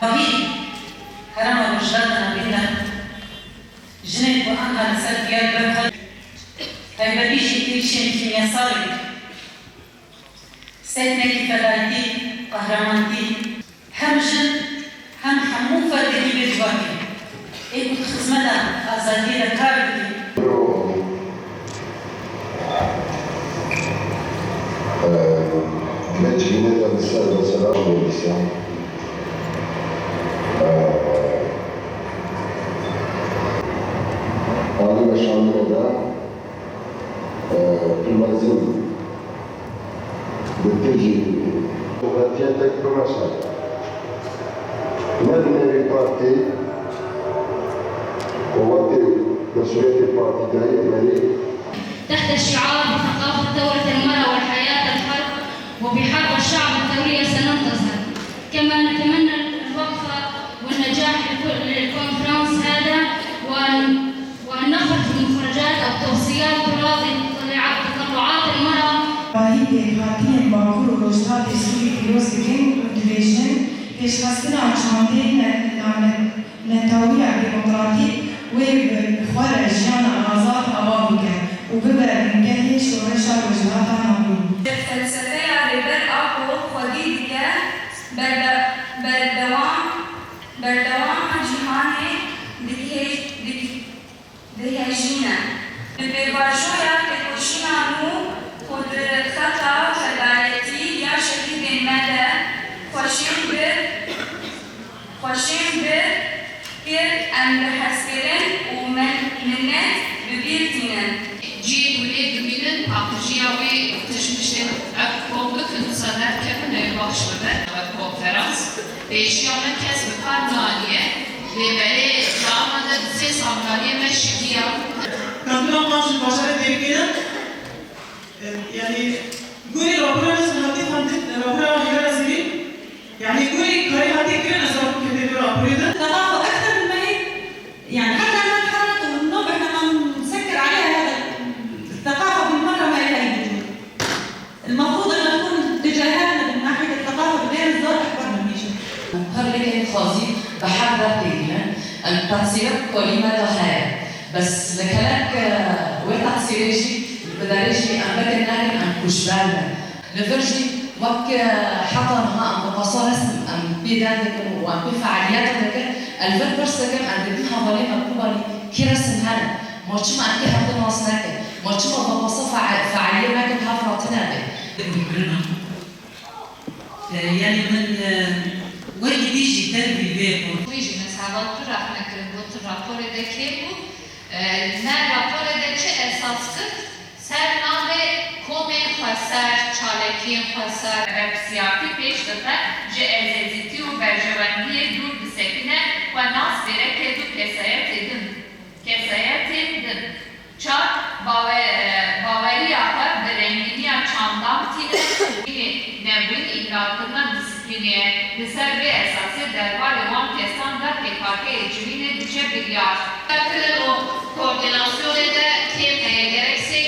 وهي كرامة وجداتنا بينا جنيت وأنها لسلبيات بخل فيبديش كل شيء كيمياساري سيدناكي فلايتي قهرمانتي هم جن هم حمو فردي بجواكي إيه كنت خزمنا أزادي لكاردي Medcine da Serra sarà un'edizia. Ali Başkanlı'na da Primazin Bütücü Demokratiyatek Promasa Nednevi Parti Kuvveti Mes'uliyeti Parti'de Meri تحت شعار بثقافة ثورة المرأة والحياة الحرب وبحرب الشعب الثورية سننتصر. كما نتمنى الوقفة والنجاح للكونفرنس هذا وأن نخرج بمخرجات أو توصيات تراضي تطلعات المرأة. باهی خاتین باکور و روشتات سوی پیروز بکن و دویشن پیشخستنا چانده نتاویه دموکراتیک و بخوار جیان آزاد آوا بکن و ببر نگهی شورشا وجهاتا نامین. الفلسفة لبر أقوى خديدك بردوام جهاني دهجينا ببرجوية كوشينا نو قدر خطا خلالتي يا شهيد المدى خوشين بر كر أن بحسكرن ومنت ببيرتنا جيل ولاد بينن عقجياوي تشمشن أكوبك نصنف كمن يبغش بدن كونفرنس بيشيانا كسب قانونية لبلي جامعة زي صامنالية مشكية. كانوا نقاش البشر ديكنا يعني قولي ربنا سبحانه وتعالى ربنا غير زين يعني قولي كاري هاتي كنا نزار كده ربنا ثقافة أكثر من ما هي يعني حتى أنا تحرك النوب إحنا ما نسكر عليها هذا الثقافة بالمرة ما لها أي وجود. المفروض أن تكون اتجاهاتنا من ناحية الثقافة بغير الزور أكبر من ميشن. هرلك خاصي بحرر تيجينا التقصير كلمة الحياة بس لكلك وتقصيريشي بداريشي أمريكا ناكل عن كشبالنا نفرجي وك حتى نها أم بقصة رسم أم بيدانك وأم بفعالياتك الفن برسكم عند بحوالي مكتوبة كي رسم هذا ماشي ما أنت حتى ناصناك ماشي ما بقصة فعالية ما كنت حفرتنا به يعني من وين بيجي تربي بيه ويجي مثلا طرح نكرم وطرح rapor bu ne rapor edece esas kır sername komen xasar çalekin xasar siyasi peş data je ezeziti u berjevendiye dur bisekine ve nas verek edu kesayet edin çak baveri yapar ve rengini çamdan tine nebun idrakına disipliniye diser ve esası derbar olan kesan da PKK ecmine düşebiliyor. O koordinasyonu da kimseye gerekse